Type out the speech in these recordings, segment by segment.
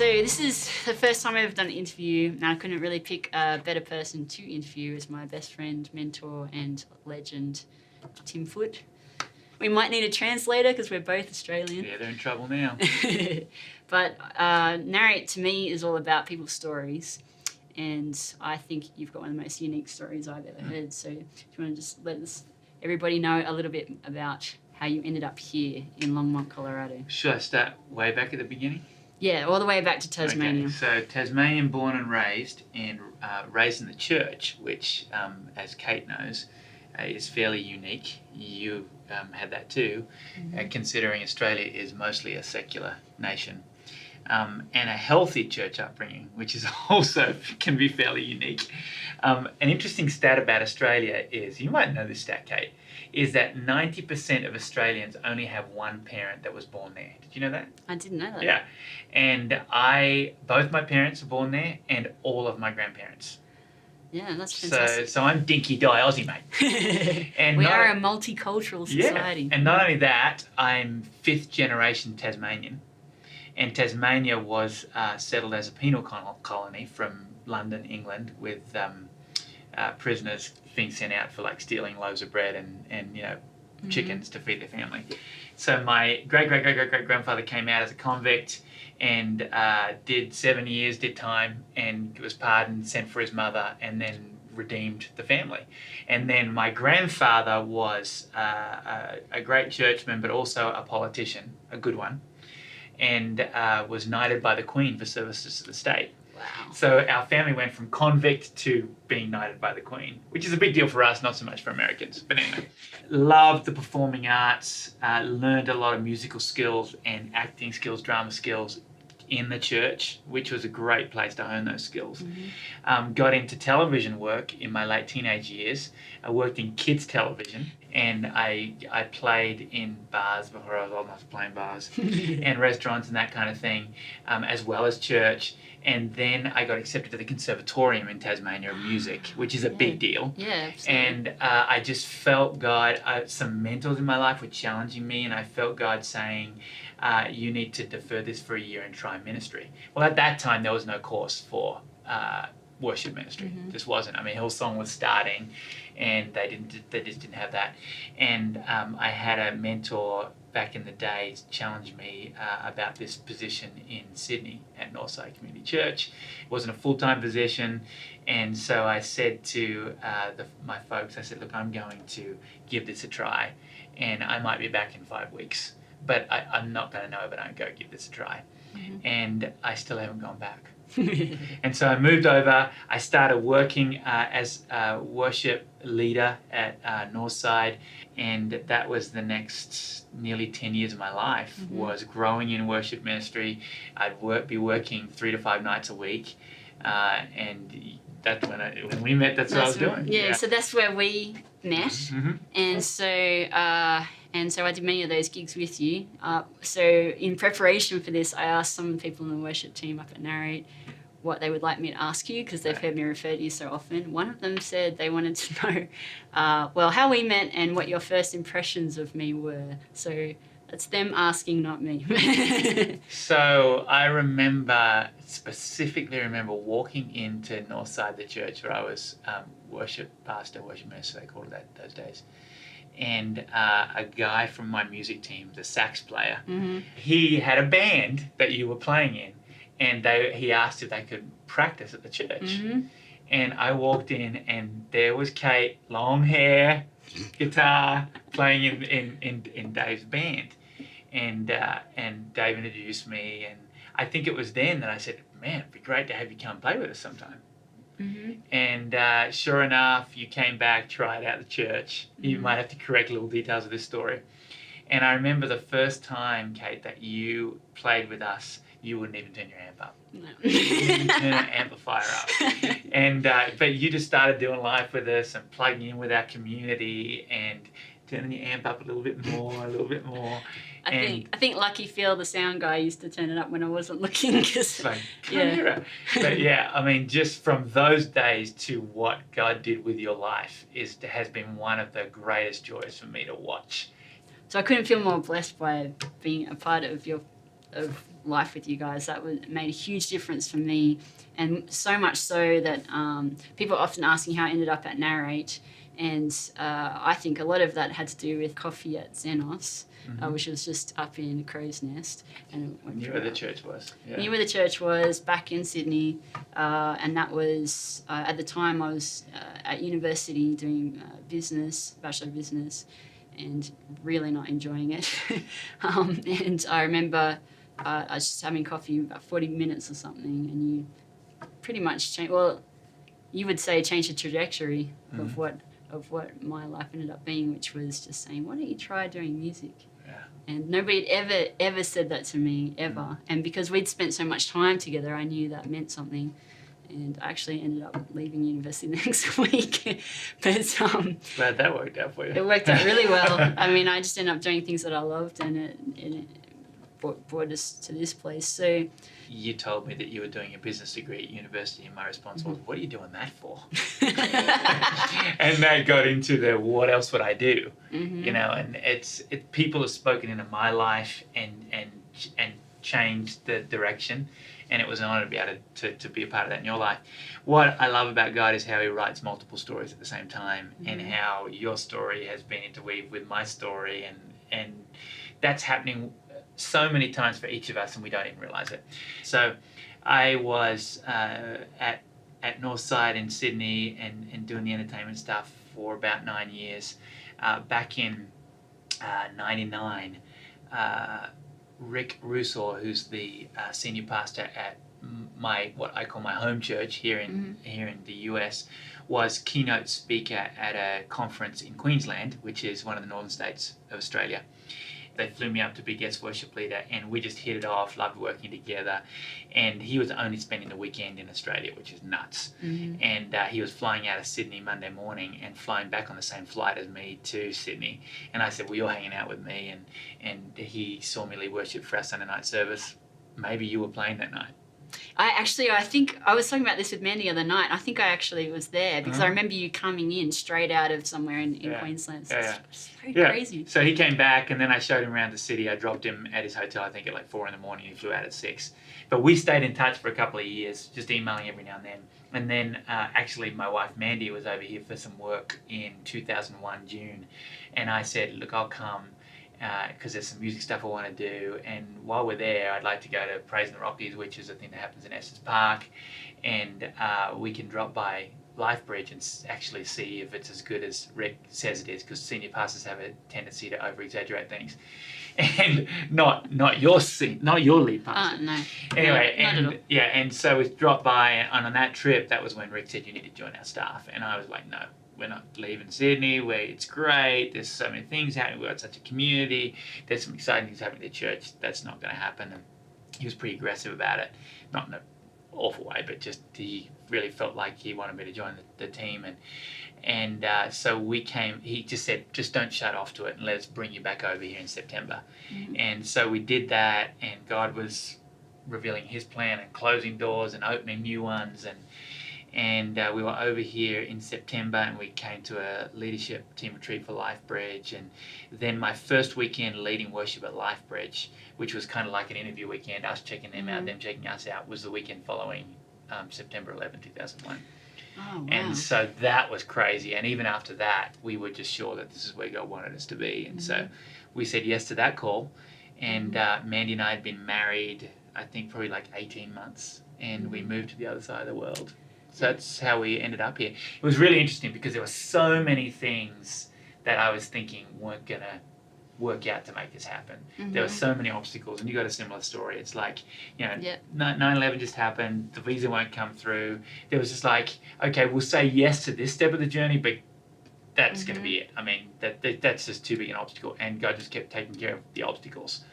So this is the first time I've ever done an interview, and I couldn't really pick a better person to interview as my best friend, mentor, and legend, Tim Foote. We might need a translator because we're both Australian. Yeah, they're in trouble now. But Narrate to me is all about people's stories, and I think you've got one of the most unique stories I've ever heard. So do you want to just let everybody know a little bit about how you ended up here in Longmont, Colorado? Should I start way back at the beginning? Yeah, all the way back to Tasmania. Okay, so Tasmanian born and raised in the church, which, as Kate knows, is fairly unique. You had that too, considering Australia is mostly a secular nation. And a healthy church upbringing, which is also can be fairly unique. An interesting stat about Australia is, you might know this stat, Kate, is that 90% of Australians only have one parent that was born there. Did you know that? I didn't know that. Yeah. And both my parents were born there and all of my grandparents. Yeah, that's fantastic. So I'm dinky die Aussie, mate. And we are a multicultural society. Yeah. And not only that, I'm 5th generation Tasmanian. And Tasmania was settled as a penal colony from London, England, with prisoners being sent out for like stealing loaves of bread and chickens to feed their family. So my great-great-great-great-great-grandfather came out as a convict and did 7 years, did time, and was pardoned, sent for his mother, and then redeemed the family. And then my grandfather was a great churchman, but also a politician, a good one, and was knighted by the Queen for services to the state. Wow. So our family went from convict to being knighted by the Queen, which is a big deal for us, not so much for Americans. But anyway, loved the performing arts, learned a lot of musical skills and acting skills, drama skills in the church, which was a great place to hone those skills. Got into television work in my late teenage years. I worked in kids television, and I played in bars before I was old enough to play in bars and restaurants and that kind of thing, as well as church. And then I got accepted to the Conservatorium in Tasmania of Music, which is a big deal. Yeah, absolutely. And I just felt God, some mentors in my life were challenging me, and I felt God saying, you need to defer this for a year and try ministry. Well, at that time, there was no course for worship ministry. Just wasn't. I mean, Hillsong was starting, and they just didn't have that. And I had a mentor back in the day challenge me about this position in Sydney at Northside Community Church. It wasn't a full-time position, and so I said to my folks, I said, look, I'm going to give this a try, and I might be back in 5 weeks, but I'm not going to know if I don't go give this a try. And I still haven't gone back. And so I moved over. I started working as a worship leader at Northside, and that was the next nearly 10 years of my life, was growing in worship ministry. I'd be working 3 to 5 nights a week, and that's when we met. That's what I was doing. Yeah, so that's where we met, and so I did many of those gigs with you. So in preparation for this, I asked some people in the worship team up at Narrate what they would like me to ask you, because they've heard me refer to you so often. One of them said they wanted to know, how we met and what your first impressions of me were. So that's them asking, not me. So I specifically remember walking into Northside, the church where I was worship minister, they called it that those days. And a guy from my music team, the sax player, he had a band that you were playing in, and he asked if they could practice at the church. And I walked in, and there was Kate, long hair, guitar, playing in Dave's band. And Dave introduced me, and I think it was then that I said, man, it'd be great to have you come play with us sometime. And sure enough, you came back, tried out the church. You might have to correct little details of this story. And I remember the first time, Kate, that you played with us, you wouldn't even turn your amp up. No. You didn't turn an amplifier up. And but you just started doing life with us and plugging in with our community and turning your amp up a little bit more. I think Lucky Phil, the sound guy, used to turn it up when I wasn't looking. But yeah, I mean, just from those days to what God did with your life has been one of the greatest joys for me to watch. So I couldn't feel more blessed by being a part of of life with you guys. That made a huge difference for me, and so much so that people are often asking how I ended up at Narrate, and I think a lot of that had to do with coffee at Xenos, which was just up in Crow's Nest. And Knew where the church was. Yeah. Knew where the church was, back in Sydney, and that was, at the time I was at university doing Bachelor of Business, and really not enjoying it. And I remember I was just having coffee about 40 minutes or something, and you pretty much changed the trajectory of what my life ended up being, which was just saying, why don't you try doing music? Yeah. And nobody had ever said that to me, ever. And because we'd spent so much time together, I knew that meant something. And I actually ended up leaving university the next week. But glad that worked out for you. It worked out really well. I mean, I just ended up doing things that I loved, and it brought us to this place. So you told me that you were doing a business degree at university, and my response was, what are you doing that for? And that got into the what else would I do? You know, and people have spoken into my life and changed the direction, and it was an honor to be able to be a part of that in your life. What I love about God is how he writes multiple stories at the same time, and how your story has been interweaved with my story, and that's happening so many times for each of us, and we don't even realize it. So I was at Northside in Sydney and doing the entertainment stuff for about 9 years. Back in 99, Rick Russo, who's the senior pastor at what I call my home church here in the US, was keynote speaker at a conference in Queensland, which is one of the northern states of Australia. They flew me up to be guest worship leader, and we just hit it off, loved working together. And he was only spending the weekend in Australia, which is nuts. And he was flying out of Sydney Monday morning and flying back on the same flight as me to Sydney. And I said, well, you're hanging out with me. And he saw me lead worship for our Sunday night service. Maybe you were playing that night. I think I was talking about this with Mandy the other night. I think I actually was there because I remember you coming in straight out of somewhere in Queensland. So it's crazy. So he came back, and then I showed him around the city. I dropped him at his hotel, I think at like 4 a.m. He flew out at 6. But we stayed in touch for a couple of years, just emailing every now and then. And then actually my wife Mandy was over here for some work in 2001 June. And I said, look, I'll come, because there's some music stuff I want to do, and while we're there I'd like to go to Praise in the Rockies, which is a thing that happens in Estes Park, and we can drop by Lifebridge and actually see if it's as good as Rick says it is, because senior pastors have a tendency to over-exaggerate things. And not your lead pastor. No. Anyway, not at all. and so we dropped by, and on that trip, that was when Rick said, you need to join our staff, and I was like, no. We're not leaving Sydney, where it's great, there's so many things happening, we've got such a community, there's some exciting things happening at the church, that's not going to happen. And he was pretty aggressive about it, not in an awful way, but just he really felt like he wanted me to join the team. And so we came, he just said, just don't shut off to it, and let's bring you back over here in September. And so we did that, and God was revealing his plan and closing doors and opening new ones, and we were over here in September, and we came to a leadership team retreat for Lifebridge. And then my first weekend leading worship at Lifebridge, which was kind of like an interview weekend, us checking them out, them checking us out, was the weekend following September 11, 2001. Oh, wow. And so that was crazy. And even after that, we were just sure that this is where God wanted us to be. And so we said yes to that call. And Mandy and I had been married, I think, probably like 18 months. And we moved to the other side of the world. So that's how we ended up here. It was really interesting because there were so many things that I was thinking weren't going to work out to make this happen. There were so many obstacles, and you got a similar story. It's like, 9/11 just happened, the visa won't come through. There was just like, okay, we'll say yes to this step of the journey, but that's going to be it. I mean, that's just too big an obstacle, and God just kept taking care of the obstacles.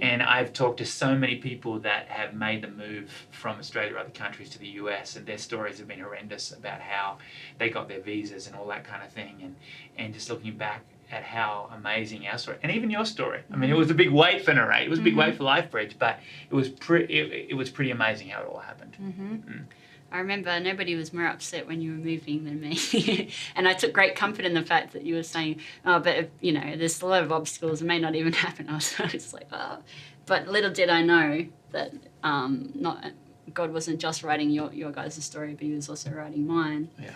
And I've talked to so many people that have made the move from Australia or other countries to the US, and their stories have been horrendous about how they got their visas and all that kind of thing, and just looking back at how amazing our story, and even your story. I mean, it was a big wait for Narrate. It was a big wait for Lifebridge, but it was pretty amazing how it all happened. I remember nobody was more upset when you were moving than me. And I took great comfort in the fact that you were saying, oh, but, there's a lot of obstacles, it may not even happen. I was just like, oh, but little did I know that not God wasn't just writing your guys' story, but he was also writing mine. Yeah.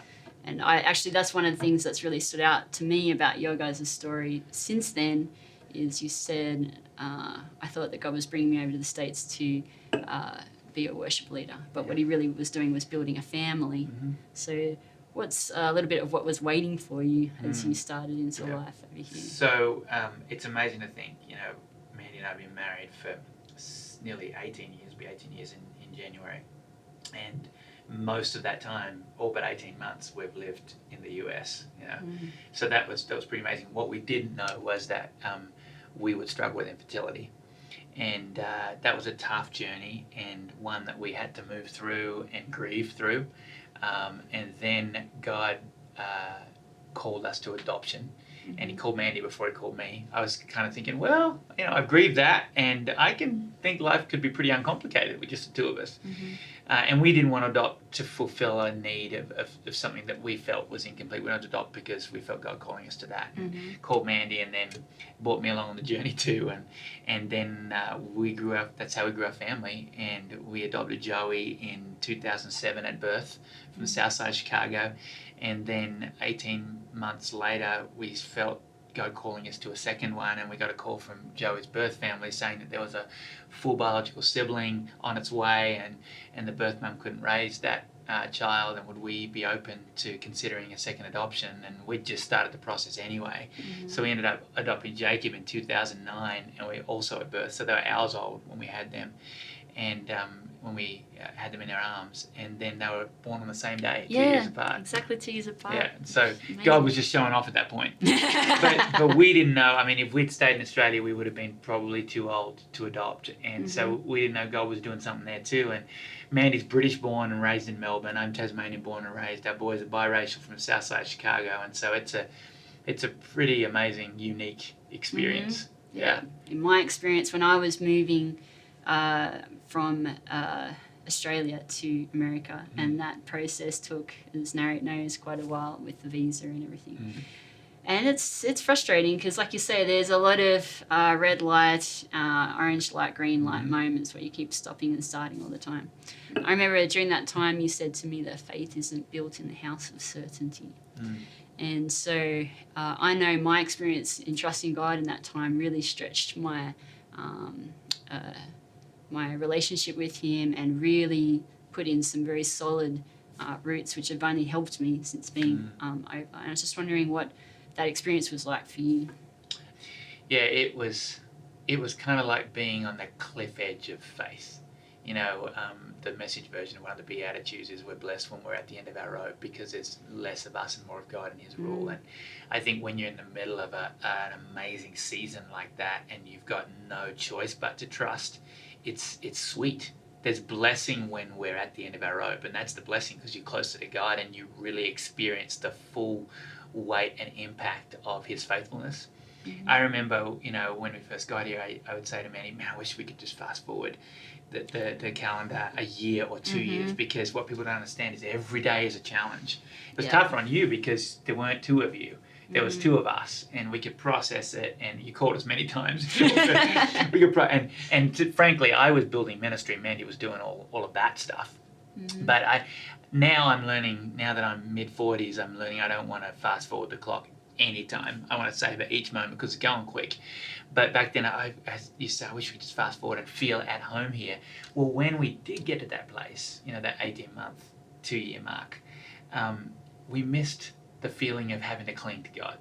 And that's one of the things that's really stood out to me about your guys' story since then, is you said, I thought that God was bringing me over to the States to be a worship leader, but what he really was doing was building a family. Mm-hmm. So what's a little bit of what was waiting for you as you started into life over here? So it's amazing to think, Mandy and I have been married for nearly 18 years, it'll be 18 years in January. And most of that time, all but 18 months, we've lived in the US, So that was pretty amazing. What we didn't know was that we would struggle with infertility. And that was a tough journey, and one that we had to move through and grieve through. And then God called us to adoption. And he called Mandy before he called me. I was kind of thinking, well, I've grieved that, and I can think life could be pretty uncomplicated with just the two of us. And we didn't want to adopt to fulfill a need of something that we felt was incomplete. We wanted to adopt because we felt God calling us to that. Called Mandy, and then brought me along on the journey too. And then we grew up. That's how we grew our family. And we adopted Joey in 2007 at birth from the south side of Chicago. And then 18 months later, we felt God calling us to a second one, and we got a call from Joey's birth family saying that there was a full biological sibling on its way, and the birth mum couldn't raise that child, and would we be open to considering a second adoption? And we'd just started the process anyway. So we ended up adopting Jacob in 2009, and we also at birth, so they were hours old when we had them. And when we had them in our arms, and then they were born on the same day, 2 years apart. Exactly 2 years apart. Yeah, so God was just showing off at that point. but we didn't know. I mean, if we'd stayed in Australia, we would have been probably too old to adopt, and so we didn't know God was doing something there too. And Mandy's British born and raised in Melbourne. I'm Tasmanian born and raised. Our boys are biracial from the south side of Chicago, and so it's a pretty amazing, unique experience. Yeah. In my experience, when I was moving from Australia to America, and that process took, as Narrate knows, quite a while with the visa and everything. And it's frustrating because, like you say, there's a lot of red light, orange light, green light moments where you keep stopping and starting all the time. I remember during that time you said to me that faith isn't built in the house of certainty. And so I know my experience in trusting God in that time really stretched my my relationship with him, and really put in some very solid roots, which have only helped me since being over. And I was just wondering what that experience was like for you. Yeah, it was kind of like being on the cliff edge of faith. The Message version of one of the Beatitudes is we're blessed when we're at the end of our rope, because there's less of us and more of God and his rule. And I think when you're in the middle of an amazing season like that, and you've got no choice but to trust, it's sweet. There's blessing when we're at the end of our rope, and that's the blessing because you're closer to God and you really experience the full weight and impact of his faithfulness. I remember, when we first got here, I would say to Manny, man, I wish we could just fast forward the calendar a year or 2 years, because what people don't understand is every day is a challenge. It was tougher on you because there weren't two of you. There was two of us, and we could process it, and you called us many times. Frankly, I was building ministry. Mandy was doing all of that stuff. But now I'm learning, now that I'm mid-40s, I'm learning I don't want to fast forward the clock anytime. I want to savor each moment because it's going quick. But back then, I used to say, I wish we could just fast forward and feel at home here. Well, when we did get to that place, that 18-month, 2-year mark, we missed the feeling of having to cling to God.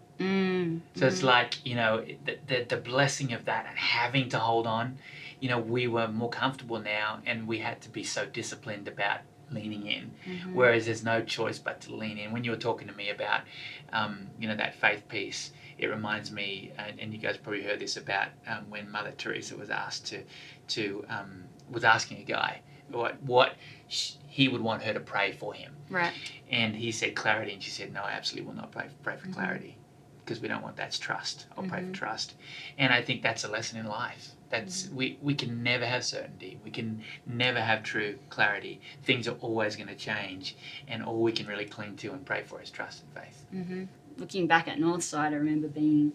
So it's like, the blessing of that and having to hold on, we were more comfortable now, and we had to be so disciplined about leaning in, whereas there's no choice but to lean in. When you were talking to me about, that faith piece, it reminds me, and you guys probably heard this, about when Mother Teresa was asked was asking a guy what he would want her to pray for him. Right. And he said clarity, and she said, no, I absolutely will not pray for clarity, because we don't want that's trust. I'll pray for trust. And I think that's a lesson in life. That's we can never have certainty. We can never have true clarity. Things are always going to change, and all we can really cling to and pray for is trust and faith. Looking back at Northside, I remember being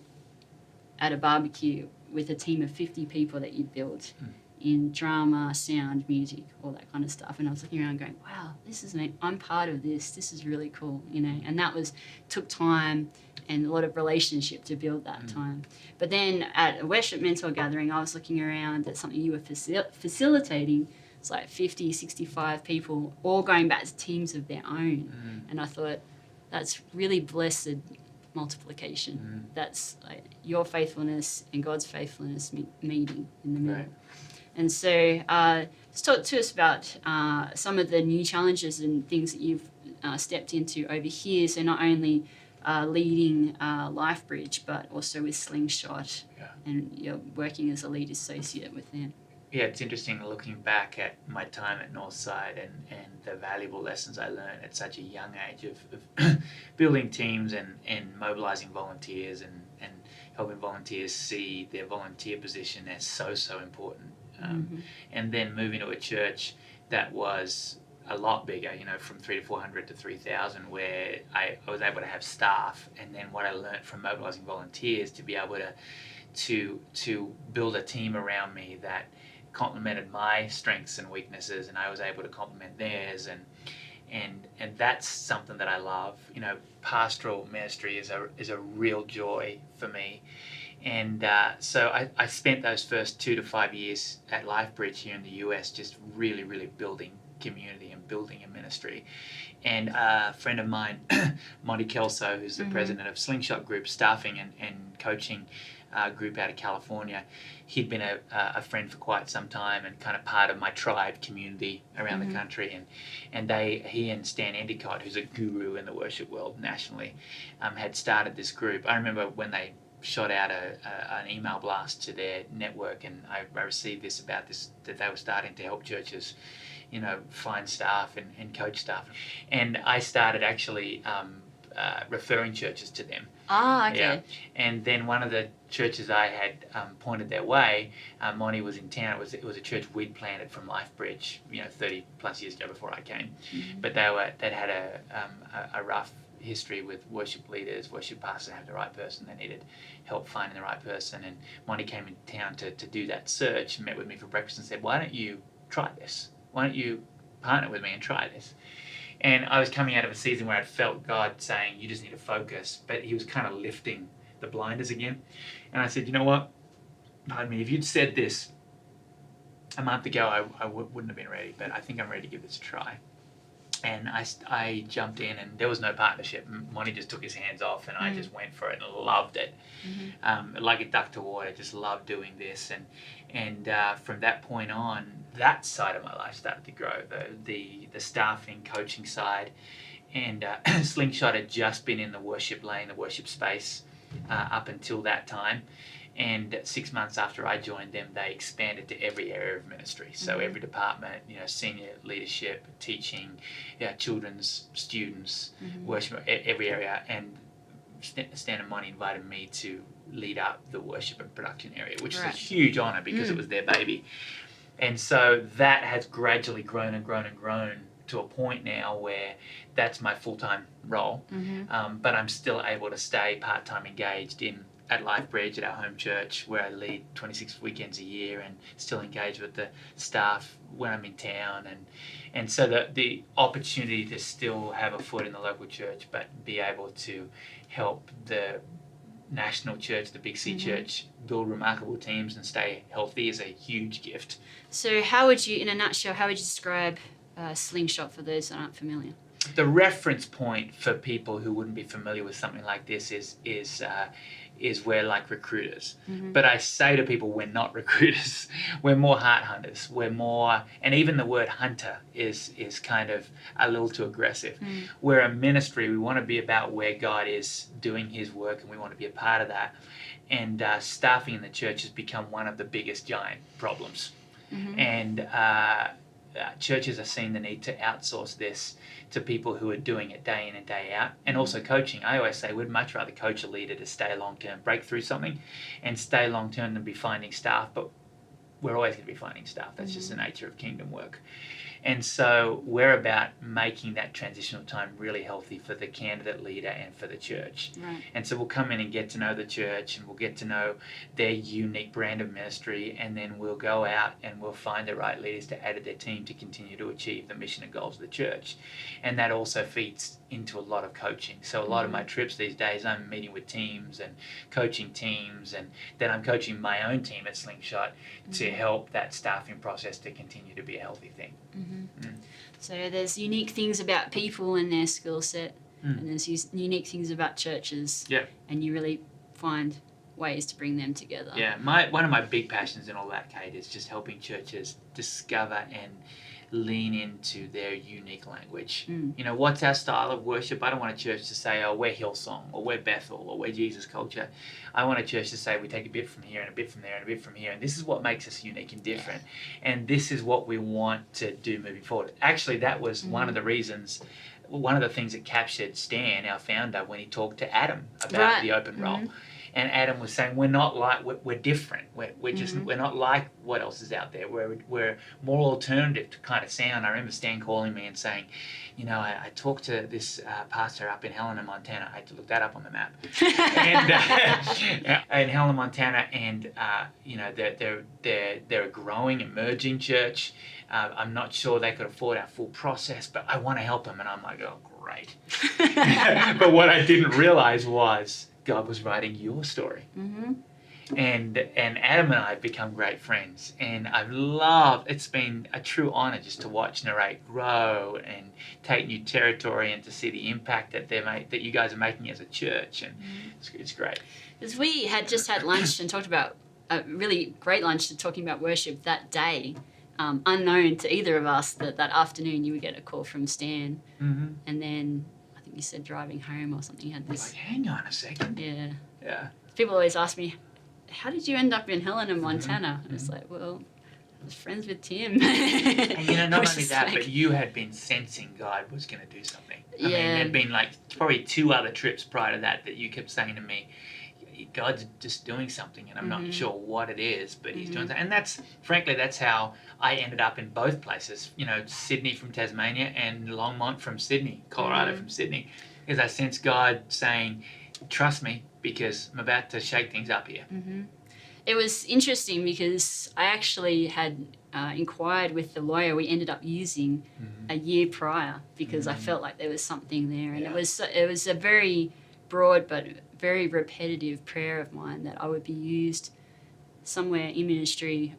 at a barbecue with a team of 50 people that you'd built in drama, sound, music, all that kind of stuff. And I was looking around going, wow, I'm part of this. This is really cool, And that took time and a lot of relationship to build that time. But then at a worship mentor gathering, I was looking around at something you were facilitating. It's like 50, 65 people all going back to teams of their own. And I thought, that's really blessed multiplication. That's like your faithfulness and God's faithfulness meeting in the middle. Right. And so just talk to us about some of the new challenges and things that you've stepped into over here. So not only leading LifeBridge, but also with Slingshot, and you're working as a lead associate with them. Yeah, it's interesting looking back at my time at Northside and the valuable lessons I learned at such a young age of building teams and mobilizing volunteers and helping volunteers see their volunteer position as so important. And then moving to a church that was a lot bigger, from 300 to 400 to 3,000, where I was able to have staff, and then what I learned from mobilizing volunteers to be able to build a team around me that complemented my strengths and weaknesses, and I was able to complement theirs, and that's something that I love. Pastoral ministry is a real joy for me, and so I spent those first 2 to 5 years at LifeBridge here in the US just really building community and building a ministry. And a friend of mine, Monty Kelso, who's the president of Slingshot Group, staffing and coaching group out of California, he'd been a friend for quite some time and kind of part of my tribe community around the country. And he and Stan Endicott, who's a guru in the worship world nationally, had started this group. I remember when they shot out an email blast to their network, and I received this about this, that they were starting to help churches find staff and coach staff. And I started actually referring churches to them. Ah, okay. Yeah. And then one of the churches I had pointed their way, Monty was in town. It was a church we'd planted from LifeBridge, 30 plus years ago before I came. But they'd had a rough history with worship leaders, worship pastors, have the right person. They needed help finding the right person. And Monty came into town to do that search, met with me for breakfast and said, why don't you try this? Why don't you partner with me and try this? And I was coming out of a season where I'd felt God saying, you just need to focus. But he was kind of lifting the blinders again. And I said, you know what? Pardon me, if you'd said this a month ago, I wouldn't have been ready. But I think I'm ready to give this a try. And I jumped in, and there was no partnership. Monty just took his hands off, and I just went for it and loved it. Like a duck to water, just loved doing this. And from that point on, that side of my life started to grow, the staffing, coaching side. And Slingshot had just been in the worship lane, the worship space, up until that time. And 6 months after I joined them, they expanded to every area of ministry. So every department, senior leadership, teaching, children's, students, worship, every area. And Stan and Monty invited me to lead up the worship and production area, which is a huge honor because it was their baby. And so that has gradually grown and grown and grown to a point now where that's my full-time role. But I'm still able to stay part-time engaged at LifeBridge, at our home church, where I lead 26 weekends a year and still engage with the staff when I'm in town. And so the opportunity to still have a foot in the local church, but be able to help the national church, the Big C church, build remarkable teams and stay healthy is a huge gift. So how would you, in a nutshell, how would you describe Slingshot for those that aren't familiar? The reference point for people who wouldn't be familiar with something like this is we're like recruiters. But I say to people, we're not recruiters. We're more heart hunters. We're more, and even the word hunter is kind of a little too aggressive. We're a ministry. We want to be about where God is doing his work, and we want to be a part of that. And staffing in the church has become one of the biggest giant problems. And churches are seeing the need to outsource this to people who are doing it day in and day out, and also coaching. I always say we'd much rather coach a leader to stay long-term, break through something and stay long-term than be finding staff, but we're always going to be finding staff. That's just the nature of kingdom work. And so we're about making that transitional time really healthy for the candidate leader and for the church. Right. And so we'll come in and get to know the church, and we'll get to know their unique brand of ministry, and then we'll go out and we'll find the right leaders to add to their team to continue to achieve the mission and goals of the church. And that also feeds into a lot of coaching. So a lot of my trips these days, I'm meeting with teams and coaching teams, and then I'm coaching my own team at Slingshot to help that staffing process to continue to be a healthy thing. So there's unique things about people and their skill set, and there's unique things about churches. Yeah. And you really find ways to bring them together. Yeah, one of my big passions in all that, Kate, is just helping churches discover and lean into their unique language. You know, what's our style of worship? I don't want a church to say, oh, we're Hillsong, or we're Bethel, or we're Jesus Culture. I want a church to say we take a bit from here and a bit from there and a bit from here, and this is what makes us unique and different, and this is what we want to do moving forward. Actually, that was one of the reasons, one of the things that captured Stan, our founder, when he talked to Adam about the open role. And Adam was saying, we're not like, we're different. We're just, we're not like what else is out there. We're more alternative to kind of sound. I remember Stan calling me and saying, you know, I talked to this pastor up in Helena, Montana. I had to look that up on the map. And in Helena, Montana, and you know, they're a growing, emerging church. I'm not sure they could afford our full process, but I want to help them. And I'm like, oh, great. But what I didn't realize was God was writing your story. And Adam and I have become great friends, and it's been a true honor just to watch Narrate grow and take new territory, and to see the impact that you guys are making as a church, and it's great. Because we had just had lunch and talked about a really great lunch talking about worship that day, unknown to either of us that afternoon you would get a call from Stan, and then I think you said driving home or something, you had this. Like, hang on a second. Yeah. People always ask me, how did you end up in Helena, Montana? And it's like, well, I was friends with Tim. And you know, not only that, but you had been sensing God was going to do something. I mean, there'd been like probably 2 other trips prior to that you kept saying to me, God's just doing something, and I'm not sure what it is, but he's doing something. And that's how I ended up in both places, you know, Sydney from Tasmania and Longmont from Sydney, Colorado from Sydney, because I sensed God saying, trust me, because I'm about to shake things up here. It was interesting because I actually had inquired with the lawyer we ended up using a year prior, because I felt like there was something there, and it was a very broad but very repetitive prayer of mine that I would be used somewhere in ministry.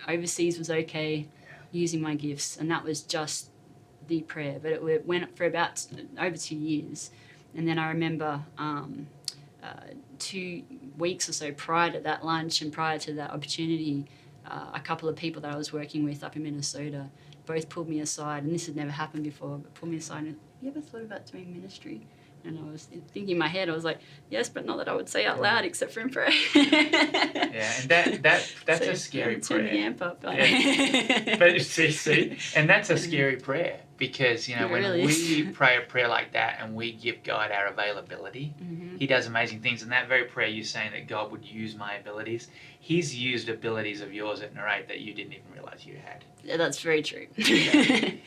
Overseas was okay, using my gifts, and that was just the prayer. But it went for about over 2 years, and then I remember 2 weeks or so prior to that lunch and prior to that opportunity, a couple of people that I was working with up in Minnesota both pulled me aside, and this had never happened before, but pulled me aside and, have you ever thought about doing ministry? And I was thinking in my head, I was like, yes, but not that I would say out loud except for in prayer. And that's so a scary prayer. Turn the amp up. But see, and that's a scary prayer, because, you know, when we pray a prayer like that and we give God our availability, he does amazing things. And that very prayer, you're saying that God would use my abilities, he's used abilities of yours at Narrate that you didn't even realize you had. Yeah, that's very true.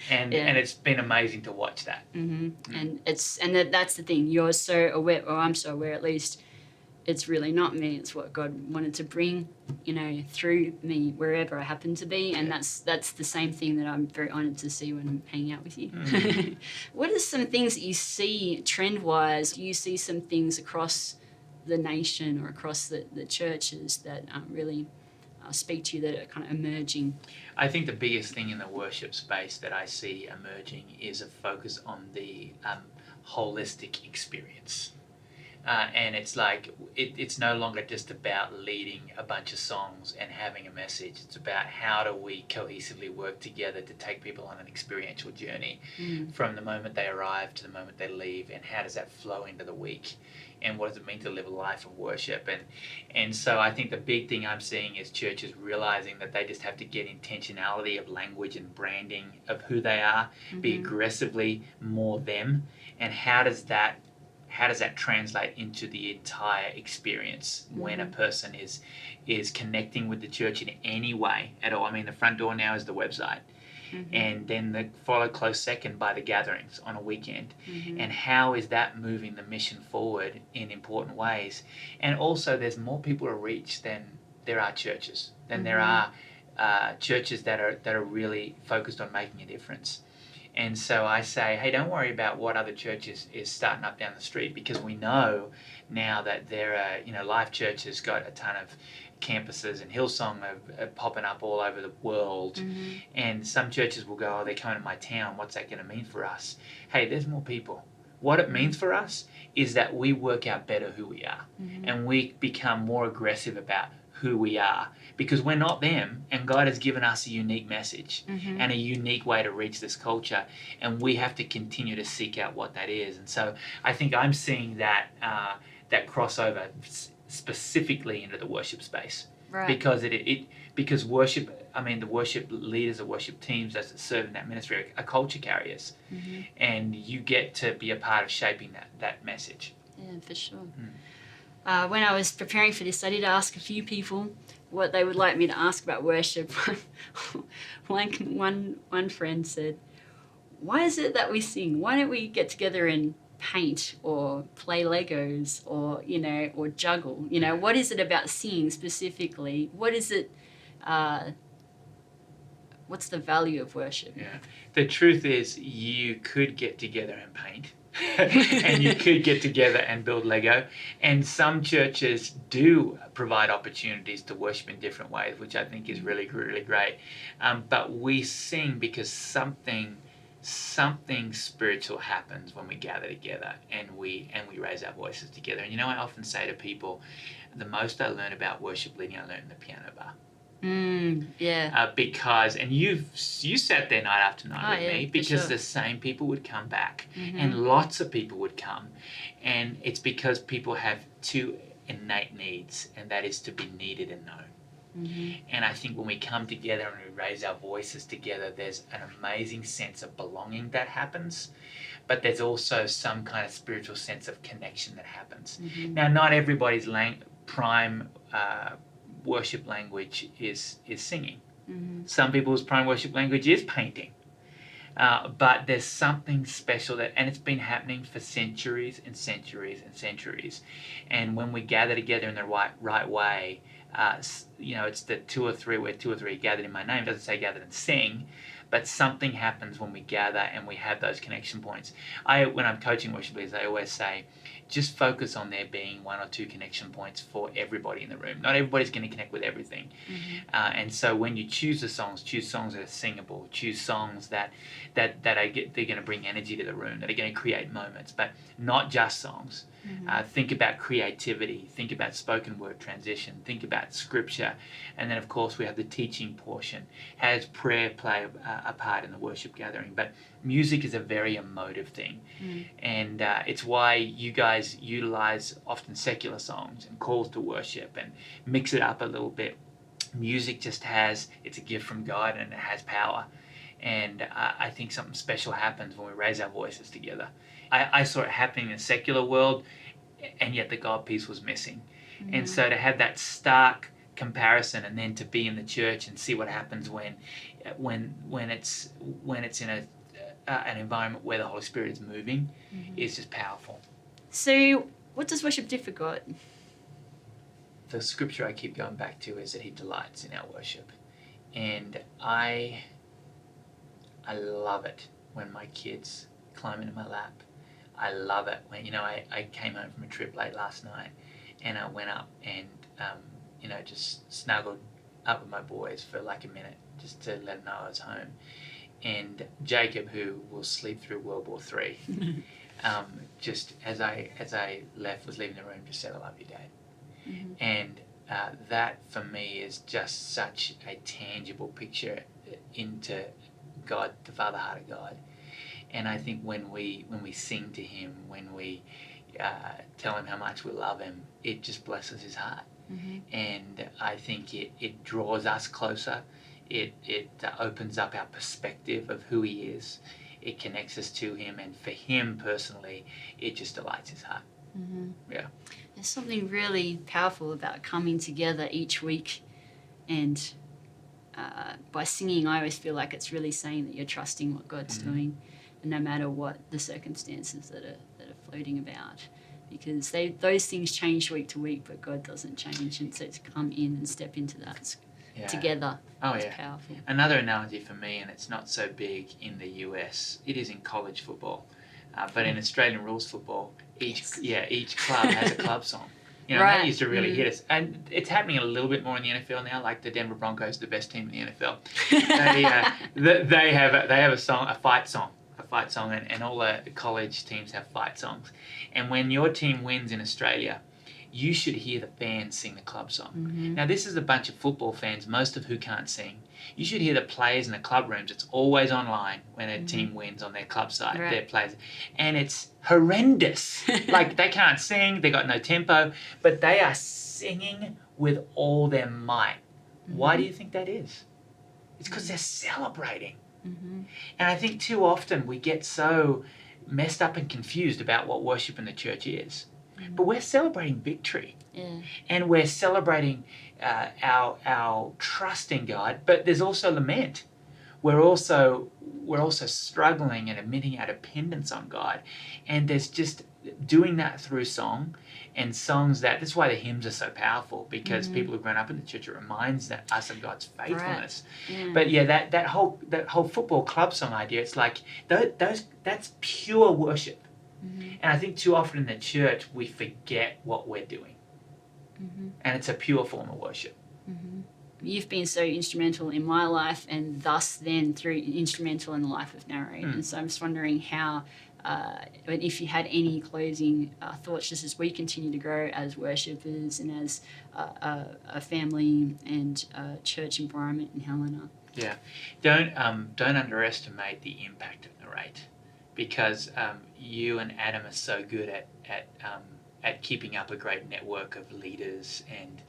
And it's been amazing to watch that. And that's the thing. You're so aware, or I'm so aware at least, it's really not me. It's what God wanted to bring, you know, through me wherever I happen to be, and that's the same thing that I'm very honoured to see when I'm hanging out with you. What are some things that you see trend-wise? Do you see some things across the nation or across the churches that really speak to you, that are kind of emerging? I think the biggest thing in the worship space that I see emerging is a focus on the holistic experience. And it's like, it's no longer just about leading a bunch of songs and having a message. It's about how do we cohesively work together to take people on an experiential journey from the moment they arrive to the moment they leave, and how does that flow into the week? And what does it mean to live a life of worship? And so I think the big thing I'm seeing is churches realizing that they just have to get intentionality of language and branding of who they are, be aggressively more them, and how does that translate into the entire experience when a person is connecting with the church in any way at all? I mean, the front door now is the website. and then the followed close second by the gatherings on a weekend. Mm-hmm. And how is that moving the mission forward in important ways? And also, there's more people to reach than there are churches, than there are churches that are really focused on making a difference. And so I say, hey, don't worry about what other churches is starting up down the street, because we know now that there are, Life Church has got a ton of campuses, and Hillsong are popping up all over the world. And some churches will go, oh, they're coming to my town. What's that going to mean for us? Hey, there's more people. What it means for us is that we work out better who we are, and we become more aggressive about who we are, because we're not them, and God has given us a unique message and a unique way to reach this culture, and we have to continue to seek out what that is. And so I think I'm seeing that that crossover specifically into the worship space, Right. because worship, the worship leaders, the worship teams that serve in that ministry are culture carriers, and you get to be a part of shaping that message. Yeah, for sure. When I was preparing for this, I did ask a few people what they would like me to ask about worship. One friend said, "Why is it that we sing? Why don't we get together and paint or play Legos or or juggle? What is it about singing specifically? What is it? What's the value of worship?" Yeah, the truth is, you could get together and paint. And you could get together and build Lego, and some churches do provide opportunities to worship in different ways, which I think is really, really great. But we sing because something spiritual happens when we gather together and we raise our voices together. And I often say to people, the most I learn about worship leading, I learn in the piano bar. Yeah. Because, and you sat there night after night with me, because sure. the same people would come back, and lots of people would come, and it's because people have two innate needs, and that is to be needed and known. And I think when we come together and we raise our voices together, there's an amazing sense of belonging that happens, but there's also some kind of spiritual sense of connection that happens. Now, not everybody's prime worship language is singing. Some people's prime worship language is painting. But there's something special and it's been happening for centuries and centuries and centuries. And when we gather together in the right way, it's the where two or three gathered in my name. It doesn't say gathered and sing, but something happens when we gather and we have those connection points. When I'm coaching worship leaders, I always say, just focus on there being one or two connection points for everybody in the room. Not everybody's going to connect with everything. And so when you choose songs that are singable, choose songs that they're going to bring energy to the room, that are going to create moments, but not just songs. Think about creativity, think about spoken word transition, think about scripture, and then of course we have the teaching portion. Has prayer play a part in the worship gathering? But music is a very emotive thing, and it's why you guys utilize often secular songs and calls to worship and mix it up a little bit. Music just it's a gift from God, and it has power. And I think something special happens when we raise our voices together. I saw it happening in the secular world, and yet the God piece was missing. And so to have that stark comparison, and then to be in the church and see what happens when it's in an environment where the Holy Spirit is moving, is just powerful. So, what does worship do for God? The scripture I keep going back to is that He delights in our worship, and I love it when my kids climb into my lap. I love it when, I came home from a trip late last night, and I went up and, just snuggled up with my boys for like a minute, just to let them know I was home. And Jacob, who will sleep through World War III, just as I was leaving the room, just said, "I love you, Dad." And that for me is just such a tangible picture into God, the Father heart of God. And I think when we sing to Him, when we tell Him how much we love Him, it just blesses His heart. And I think it draws us closer. It opens up our perspective of who He is. It connects us to Him, and for Him personally, it just delights His heart. Yeah. There's something really powerful about coming together each week and by singing, I always feel like it's really saying that you're trusting what God's doing, and no matter what the circumstances that are floating about, because those things change week to week, but God doesn't change, and so to come in and step into that together is powerful. Another analogy for me, and it's not so big in the US, it is in college football, but in Australian rules football, each club has a club song. You know, Right. that used to really hit us. And it's happening a little bit more in the NFL now, like the Denver Broncos, the best team in the NFL. They have a song, a fight song, and all the college teams have fight songs. And when your team wins in Australia, you should hear the fans sing the club song. Now, this is a bunch of football fans, most of who can't sing. You should hear the players in the club rooms. It's always online when a team wins on their club site, their players. And it's horrendous. Like, they can't sing, they got no tempo, but they are singing with all their might. Why do you think that is? It's because they're celebrating. And I think too often we get so messed up and confused about what worship in the church is. But we're celebrating victory. And we're celebrating our trust in God, but there's also lament. We're also struggling and admitting our dependence on God. And there's just doing that through song and songs that's why the hymns are so powerful, because people who've grown up in the church, it reminds us of God's faithfulness. But that whole football club song idea, it's like that's pure worship. And I think too often in the church we forget what we're doing. And it's a pure form of worship. You've been so instrumental in my life, and thus then through instrumental in the life of Narrate. And so I'm just wondering how, if you had any closing thoughts just as we continue to grow as worshippers and as a family and church environment in Helena. Yeah, don't underestimate the impact of Narrate, because you and Adam are so good at keeping up a great network of leaders and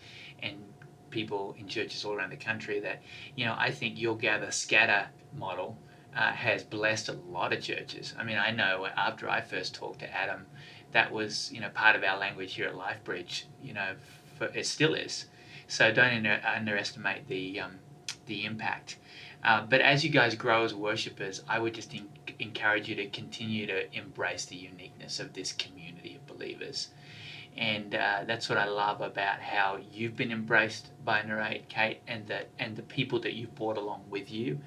people in churches all around the country that, I think your gather scatter model has blessed a lot of churches. I mean, I know after I first talked to Adam, that was, part of our language here at LifeBridge, it still is. So don't underestimate the impact. But as you guys grow as worshippers, I would just encourage you to continue to embrace the uniqueness of this community of believers. And that's what I love about how you've been embraced by Narrate, Kate, and the people that you've brought along with you,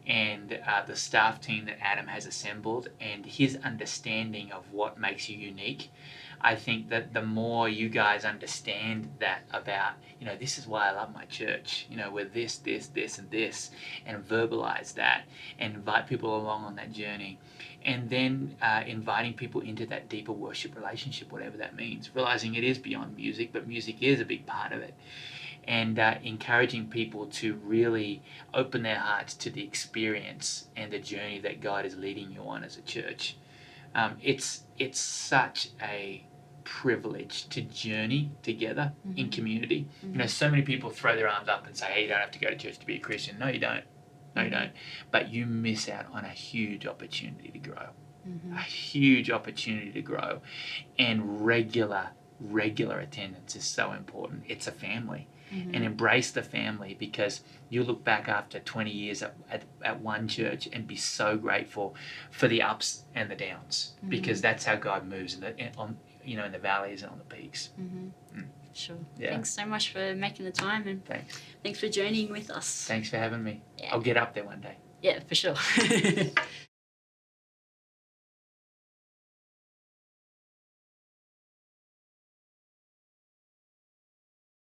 and the staff team that Adam has assembled, and his understanding of what makes you unique. I think that the more you guys understand that about, this is why I love my church, we're this, and this, and verbalize that, and invite people along on that journey, and then inviting people into that deeper worship relationship, whatever that means, realizing it is beyond music, but music is a big part of it, and encouraging people to really open their hearts to the experience and the journey that God is leading you on as a church. It's such a privilege to journey together in community. So many people throw their arms up and say, hey, you don't have to go to church to be a Christian. No, you don't. But you miss out on a huge opportunity to grow. A huge opportunity to grow. And regular attendance is so important. It's a family. And embrace the family, because you look back after 20 years at one church and be so grateful for the ups and the downs, because that's how God moves in the valleys and on the peaks. Sure. Yeah. Thanks so much for making the time, and thanks for journeying with us. Thanks for having me. I'll get up there one day. Yeah, for sure.